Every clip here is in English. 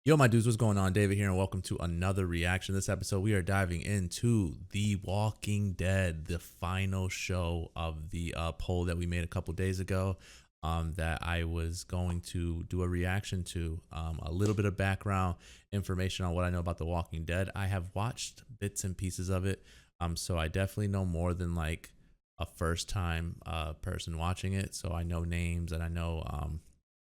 Yo, my dudes, what's going on? David here, and welcome to another reaction. This episode, we are diving into The Walking Dead, the final show of the poll that we made a couple days ago that I was going to do a reaction to. A little bit of background information on what I know about The Walking Dead. I have watched bits and pieces of it, so I definitely know more than like a first-time person watching it. So I know names and I know a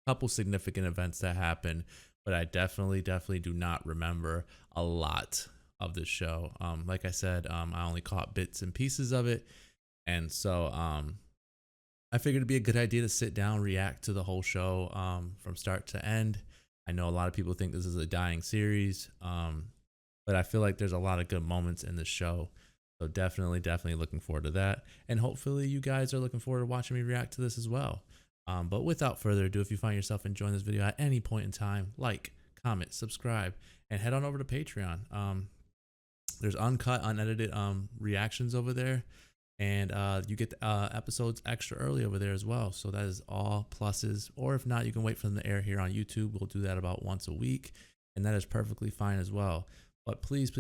couple significant events that happen, but I definitely do not remember a lot of the show. Like I said, I only caught bits and pieces of it, and so I figured it'd be a good idea to sit down, react to the whole show from start to end. I know a lot of people think this is a dying series, but I feel like there's a lot of good moments in the show. So definitely looking forward to that, and hopefully you guys are looking forward to watching me react to this as well. But without further ado, if you find yourself enjoying this video at any point in time, like, comment, subscribe, and head on over to Patreon. There's uncut, unedited reactions over there, and you get episodes extra early over there as well. So that is all pluses. Or if not, you can wait for them to air here on YouTube. We'll do that about once a week, and that is perfectly fine as well. But please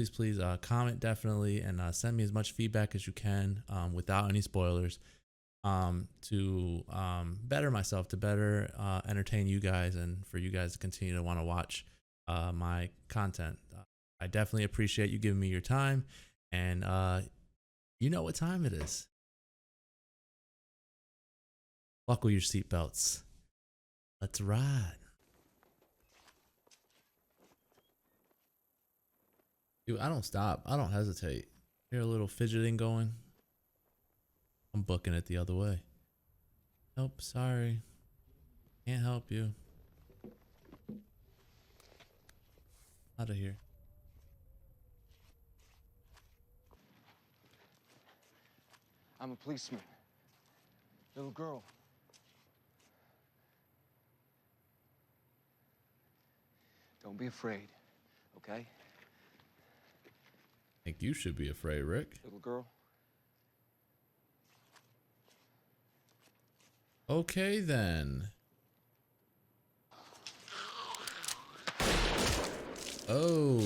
comment definitely, and send me as much feedback as you can without any spoilers. To better myself, to better entertain you guys, and for you guys to continue to want to watch my content. I definitely appreciate you giving me your time, and you know what time it is. Buckle your seatbelts. Let's ride. Dude, I don't stop. I don't hesitate. Hear a little fidgeting going? I'm booking it the other way. Nope, sorry. Can't help you. Out of here. I'm a policeman. Little girl. Don't be afraid, okay? I think you should be afraid, Rick. Little girl. Okay, then. Oh,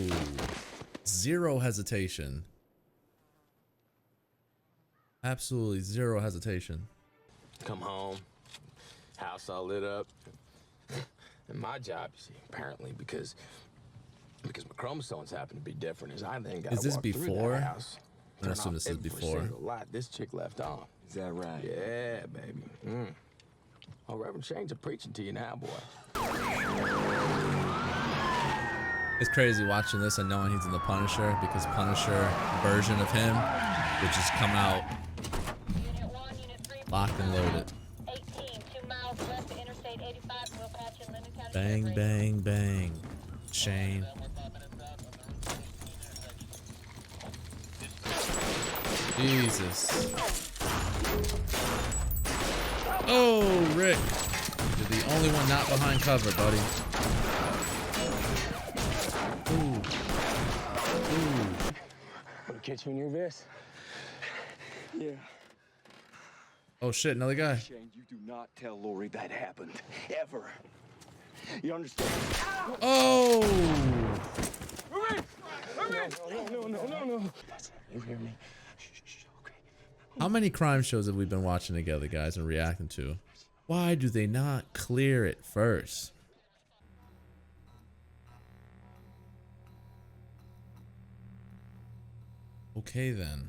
zero hesitation. Absolutely zero hesitation. Come home, house all lit up. And my job, you see, apparently, because my chromosomes happen to be different, is I then got to walk through that house. I assume this is before. Single lot this chick left on. Is that right? Yeah, baby. Oh, Reverend Shane's preaching to you now, boy. It's crazy watching this and knowing he's in the Punisher, because Punisher version of him would just come out locked and loaded. Bang, bang, bang. Shane. Jesus. Oh, Rick. You're the only one not behind cover, buddy. Ooh. Ooh. Wanna catch you in your vest? Yeah. Oh shit, another guy. Shane, you do not tell Lori that happened. Ever. You understand? Oh! No. You hear me? Shh, okay. How many crime shows have we been watching together, guys, and reacting to? Why do they not clear it first? Okay, then.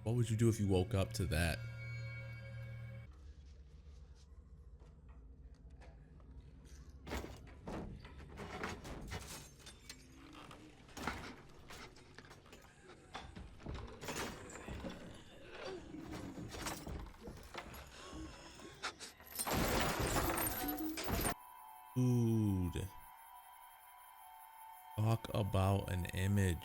What would you do if you woke up to that? Dude. Talk about an image.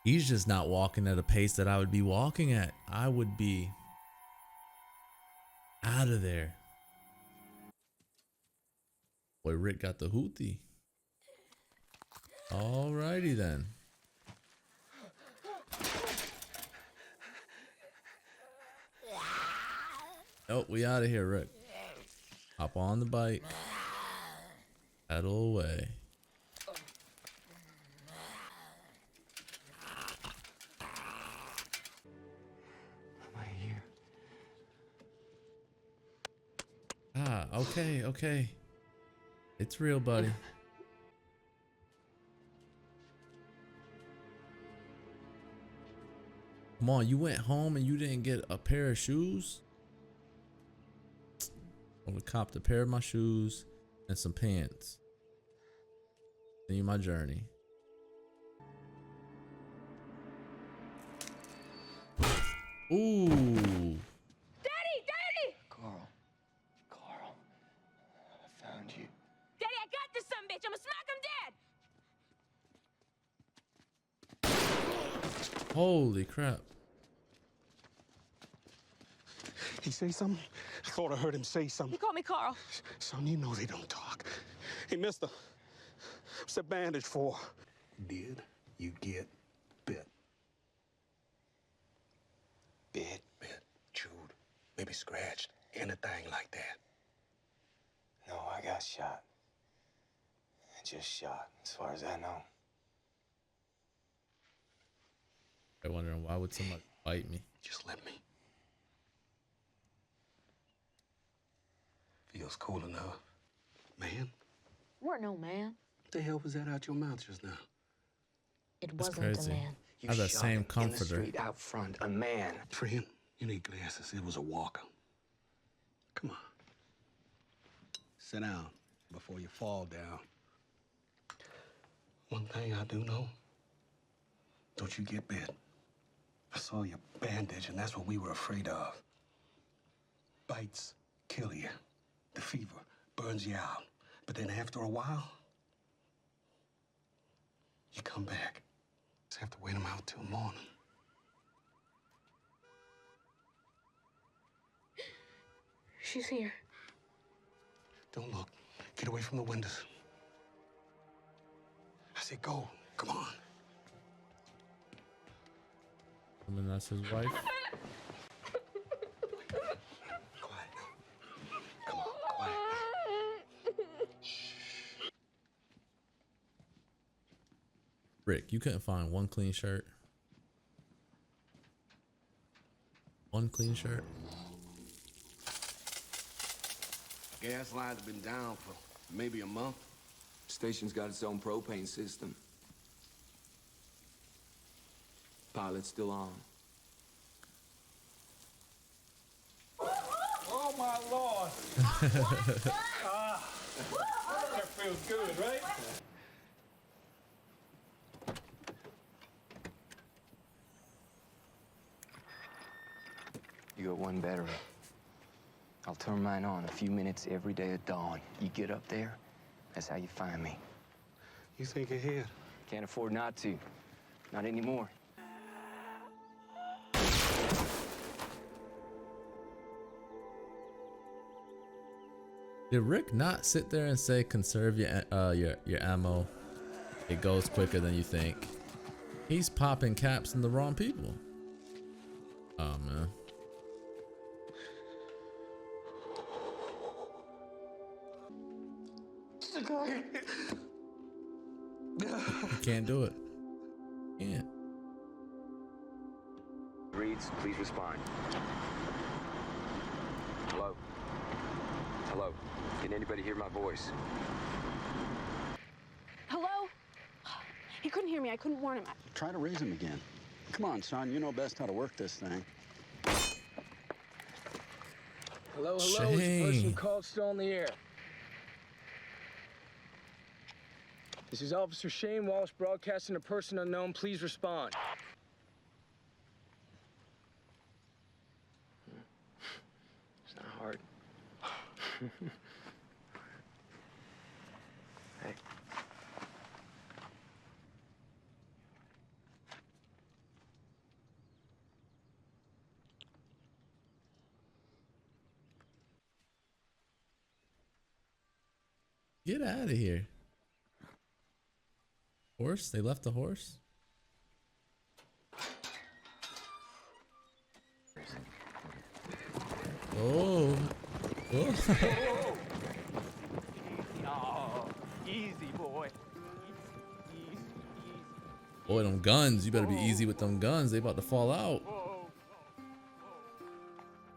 He's just not walking at a pace that I would be walking at. I would be out of there. Boy, Rick got the hootie. Alrighty then. Oh, we out of here, Rick. Hop on the bike. Pedal away. Ah, okay, okay. It's real, buddy. Come on, you went home and you didn't get a pair of shoes? I would cop a pair of my shoes and some pants. Continue my journey. Ooh. Daddy! Carl. Carl. I found you. Daddy, I got this sumbitch. I'ma smack him dead. Holy crap. He say something? I thought I heard him say something. He called me Carl. Son, you know they don't talk. Hey, mister, what's that bandage for? Did you get bit? Bit, chewed, maybe scratched, anything like that. No, I got shot. Just shot, as far as I know. I'm wondering why would somebody bite me? Just let me. Feels cool enough. Man, We're no man. what the hell was that out your mouth just now? It That's wasn't crazy. a man. You I have that shot same him in comforter. the street out front, a man. Friend, you need glasses. It was a walker. Come on. Sit down before you fall down. One thing I do know, don't you get bit. I saw your bandage, and that's what we were afraid of. Bites kill you. The fever burns you out. But then after a while, you come back. Just have to wait them out till morning. She's here. Don't look. Get away from the windows. I said go. Come on. I mean, that's his wife. Quiet now. Come on, quiet. Rick, you couldn't find one clean shirt? One clean shirt? Gas lines have been down for maybe a month. Station's got its own propane system. Pilot's still on. Oh my Lord! That feels good, right? You got one battery. I'll turn mine on a few minutes every day at dawn. You get up there, that's how you find me. You think ahead? Can't afford not to. Not anymore. Did Rick not sit there and say conserve your ammo? It goes quicker than you think. He's popping caps in the wrong people. Oh man. You can't do it. Can't. Reeds, please respond. Hello? Hello? Can anybody hear my voice? Hello? He couldn't hear me. I couldn't warn him. Try to raise him again. Come on, son. You know best how to work this thing. Hello, hello, is the person Person Shane. called still in the air. This is Officer Shane Walsh broadcasting to person unknown. Please respond. It's not hard. Hey. Get out of here. Horse? They left the horse? Oh. Oh. Easy, boy. Boy, them guns. You better be easy with them guns. They about to fall out.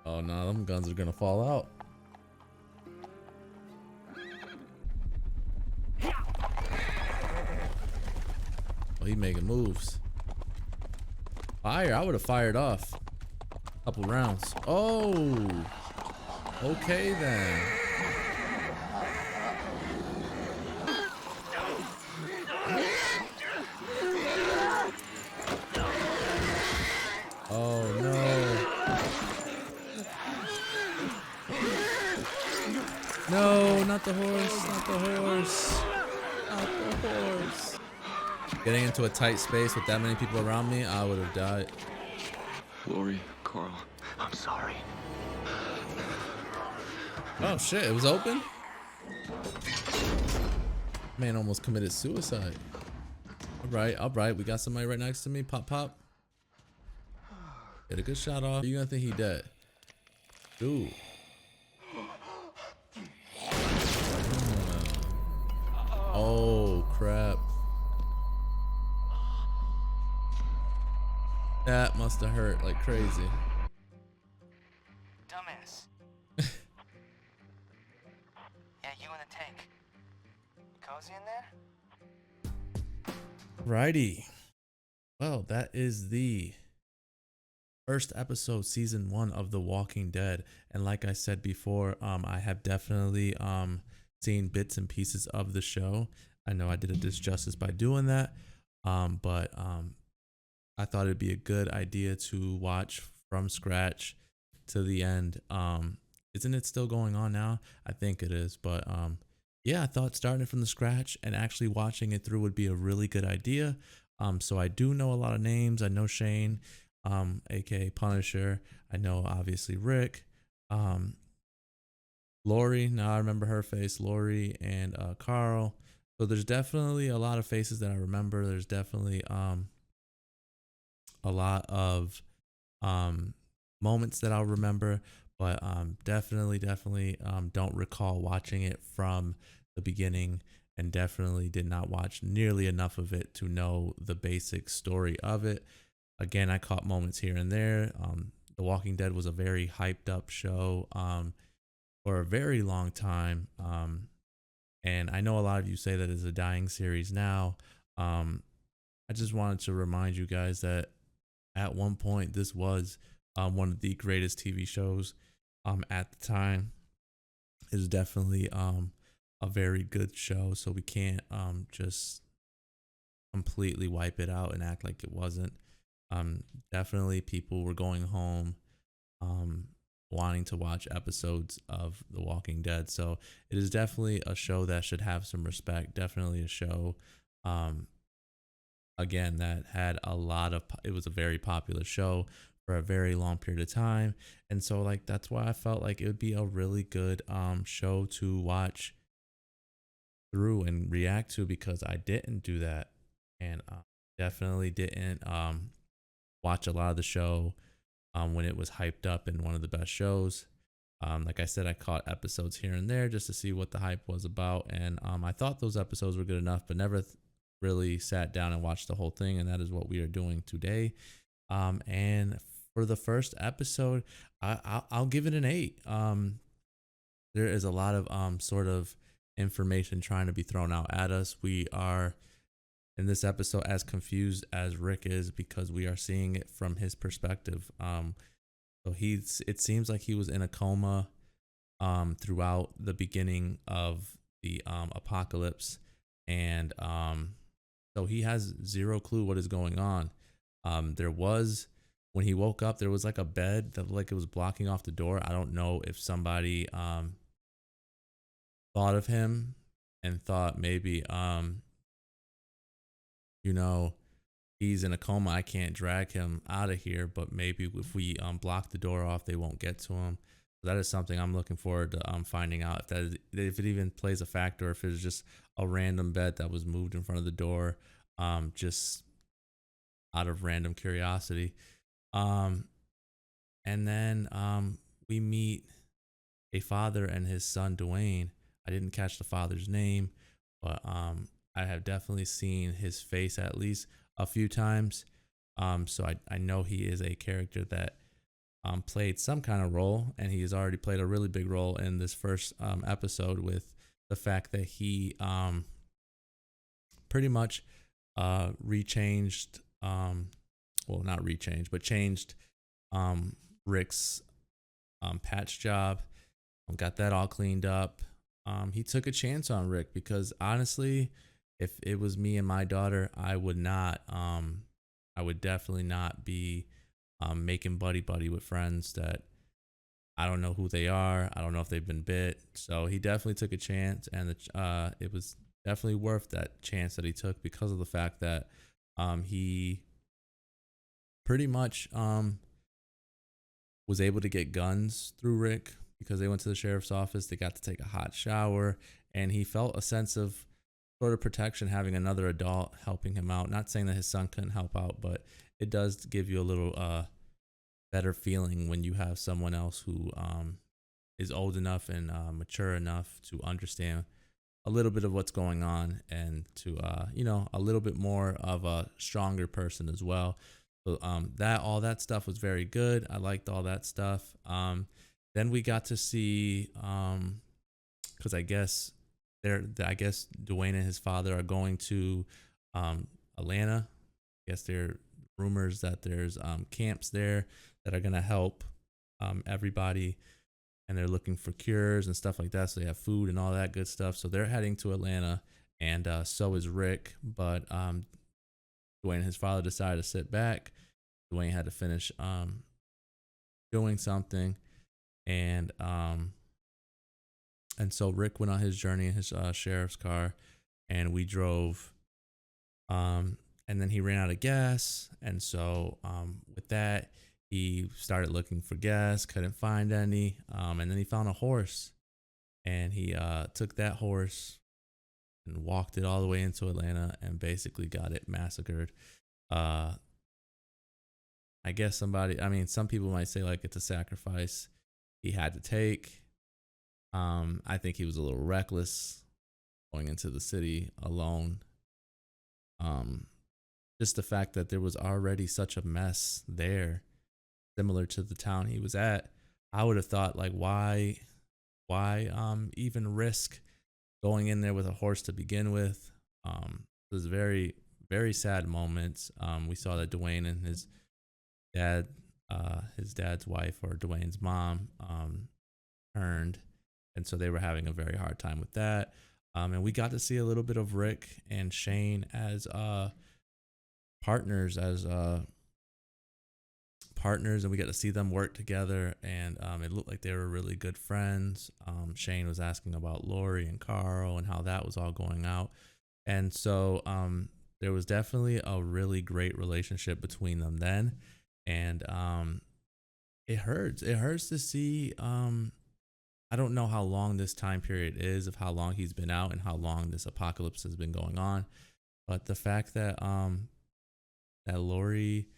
Oh, no, them guns are gonna fall out. Oh, he making moves. Fire. I would have fired off a couple rounds. Oh, okay then. Oh no. No, not the horse, not the horse, not the horse. Getting into a tight space with that many people around me, I would have died. Lori, Carl, I'm sorry. Oh shit, it was open? Man almost committed suicide. All right, we got somebody right next to me. Pop, pop. Get a good shot off. You gonna think he dead? Dude. Oh crap. That must have hurt like crazy. Dumbass. Yeah, you in the tank. Cozy in there? Righty. Well, that is the first episode, season 1 of The Walking Dead. And like I said before, I have definitely seen bits and pieces of the show. I know I did a disjustice by doing that, but I thought it'd be a good idea to watch from scratch to the end. Isn't it still going on now? I think it is, but yeah, I thought starting from the scratch and actually watching it through would be a really good idea. So I do know a lot of names. I know Shane, aka Punisher. I know obviously Rick, Lori. Now I remember her face, Lori, and Carl. So there's definitely a lot of faces that I remember. There's definitely a lot of moments that I'll remember, but definitely don't recall watching it from the beginning, and definitely did not watch nearly enough of it to know the basic story of it. Again, I caught moments here and there. The Walking Dead was a very hyped up show for a very long time, and I know a lot of you say that it's a dying series now. I just wanted to remind you guys that at one point this was one of the greatest TV shows at the time. It is definitely a very good show, so we can't just completely wipe it out and act like it wasn't. Definitely people were going home wanting to watch episodes of The Walking Dead, so it is definitely a show that should have some respect. Definitely a show again that had a lot of, it was a very popular show for a very long period of time, and so like that's why I felt like it would be a really good show to watch through and react to, because I didn't do that, and definitely didn't watch a lot of the show when it was hyped up in one of the best shows. Like I said, I caught episodes here and there just to see what the hype was about, and I thought those episodes were good enough, but never really sat down and watched the whole thing, and that is what we are doing today. And for the first episode, I'll give it an 8. There is a lot of sort of information trying to be thrown out at us. We are in this episode as confused as Rick is, because we are seeing it from his perspective. So it seems like he was in a coma throughout the beginning of the apocalypse, and so he has zero clue what is going on. There was, when he woke up, there was like a bed that like it was blocking off the door. I don't know if somebody thought of him and thought maybe he's in a coma, I can't drag him out of here, but maybe if we block the door off, they won't get to him. So that is something I'm looking forward to finding out, if it even plays a factor, if it's just a random bed that was moved in front of the door, just out of random curiosity. And then we meet a father and his son Dwayne. I didn't catch the father's name, but I have definitely seen his face at least a few times. So I know he is a character that played some kind of role, and he has already played a really big role in this first episode with the fact that he pretty much rechanged, well, not rechanged, but changed Rick's patch job, got that all cleaned up. He took a chance on Rick because honestly, if it was me and my daughter, I would definitely not be making buddy with friends that I don't know who they are. I don't know if they've been bit. So he definitely took a chance, and it was definitely worth that chance that he took because of the fact that he pretty much was able to get guns through Rick because they went to the sheriff's office. They got to take a hot shower, and he felt a sense of sort of protection having another adult helping him out. Not saying that his son couldn't help out, but it does give you a little better feeling when you have someone else who is old enough and mature enough to understand a little bit of what's going on, and to a little bit more of a stronger person as well. So all that stuff was very good. I liked all that stuff. Then we got to see, because I guess Dwayne and his father are going to Atlanta. I guess there are rumors that there's camps there that are gonna help everybody, and they're looking for cures and stuff like that. So they have food and all that good stuff. So they're heading to Atlanta, and so is Rick. But Dwayne and his father decided to sit back. Dwayne had to finish doing something, and so Rick went on his journey in his sheriff's car, and we drove. And then he ran out of gas, and so with that, he started looking for gas, couldn't find any, and then he found a horse, and he took that horse and walked it all the way into Atlanta and basically got it massacred. I guess some people might say like it's a sacrifice he had to take. I think he was a little reckless going into the city alone. Just the fact that there was already such a mess there, similar to the town he was at, I would have thought like, why even risk going in there with a horse to begin with? It was very, very sad moments. We saw that Dwayne and his dad's wife, or Dwayne's mom, turned, and so they were having a very hard time with that. And we got to see a little bit of Rick and Shane as partners, and we got to see them work together, and it looked like they were really good friends. Shane was asking about Lori and Carl and how that was all going out, and so there was definitely a really great relationship between them then, and it hurts to see. I don't know how long this time period is, of how long he's been out and how long this apocalypse has been going on, but the fact that that Lori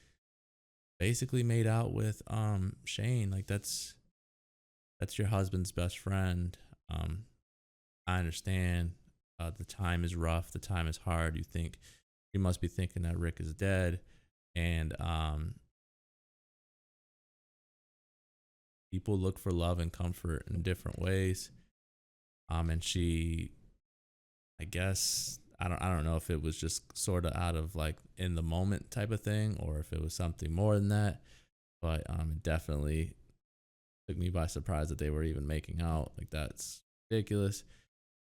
basically made out with Shane, like that's your husband's best friend. I understand the time is rough, the time is hard. You must be thinking that Rick is dead, and people look for love and comfort in different ways. And she, I guess, I don't know if it was just sort of out of like in the moment type of thing, or if it was something more than that. But it definitely took me by surprise that they were even making out. Like, that's ridiculous.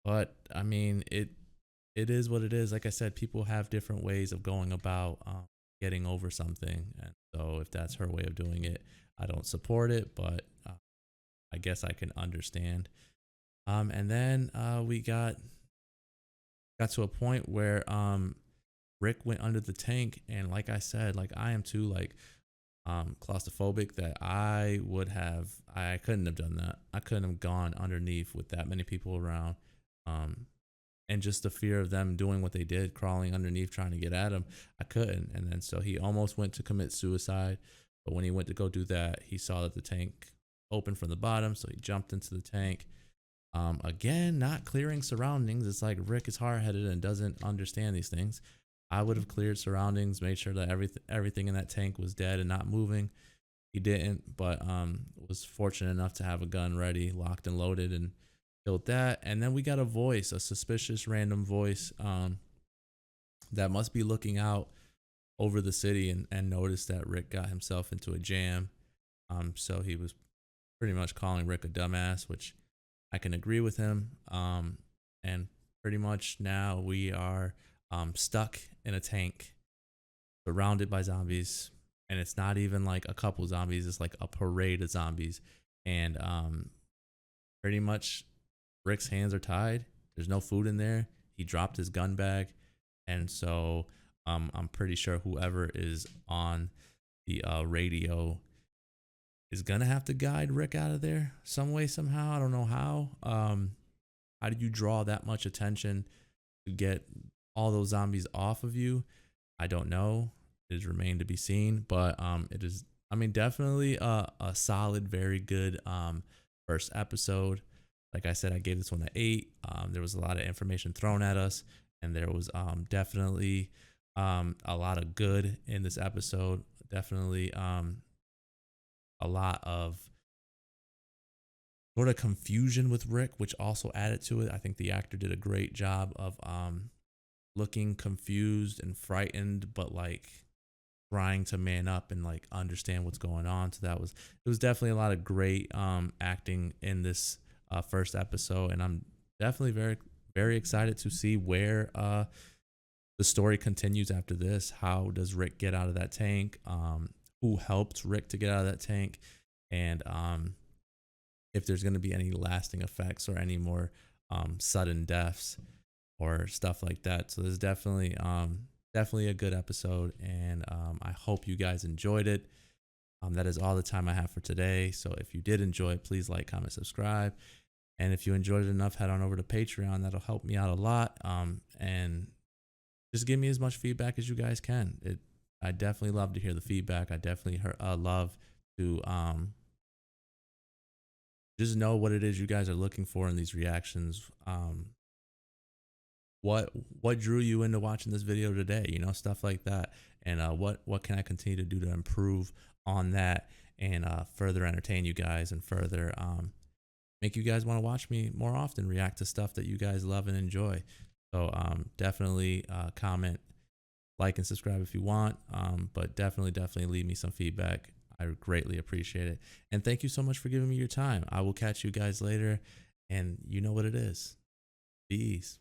But I mean, it is what it is. Like I said, people have different ways of going about getting over something, and so if that's her way of doing it, I don't support it, but I guess I can understand. And then we got to a point where Rick went under the tank, and like I said, like I am too like claustrophobic, that I couldn't have done that. I couldn't have gone underneath with that many people around, and just the fear of them doing what they did, crawling underneath trying to get at him, I couldn't. And then so he almost went to commit suicide, but when he went to go do that, he saw that the tank opened from the bottom, so he jumped into the tank, Again, not clearing surroundings. It's like Rick is hard-headed and doesn't understand these things. I would have cleared surroundings, made sure that everything in that tank was dead and not moving. He didn't, but was fortunate enough to have a gun ready, locked and loaded, and killed that. And then we got a suspicious random voice that must be looking out over the city and noticed that Rick got himself into a jam. So he was pretty much calling Rick a dumbass, which I can agree with him. And pretty much now we are stuck in a tank, surrounded by zombies. And it's not even like a couple zombies, it's like a parade of zombies. And pretty much Rick's hands are tied. There's no food in there. He dropped his gun bag. And so I'm pretty sure whoever is on the radio is gonna have to guide Rick out of there some way, somehow. I don't know how. How do you draw that much attention to get all those zombies off of you? I don't know. It has remained to be seen, but it is, I mean, definitely a solid, very good first episode. Like I said, I gave this one an 8. There was a lot of information thrown at us, and there was definitely a lot of good in this episode. Definitely a lot of sort of confusion with Rick, which also added to it. I think the actor did a great job of looking confused and frightened, but like trying to man up and like understand what's going on. So it was definitely a lot of great acting in this first episode, and I'm definitely very, very excited to see where the story continues after this. How does Rick get out of that tank? Who helped Rick to get out of that tank? And if there's going to be any lasting effects or any more sudden deaths or stuff like that. So there's definitely a good episode, and I hope you guys enjoyed it. That is all the time I have for today. So if you did enjoy it, please like, comment, subscribe. And if you enjoyed it enough, head on over to Patreon. That'll help me out a lot. And just give me as much feedback as you guys can. I definitely love to hear the feedback. I definitely love to just know what it is you guys are looking for in these reactions. What drew you into watching this video today? You know, stuff like that. And what can I continue to do to improve on that and further entertain you guys and further make you guys want to watch me more often, react to stuff that you guys love and enjoy. So definitely comment, like, and subscribe if you want, but definitely leave me some feedback. I greatly appreciate it. And thank you so much for giving me your time. I will catch you guys later, and you know what it is. Peace.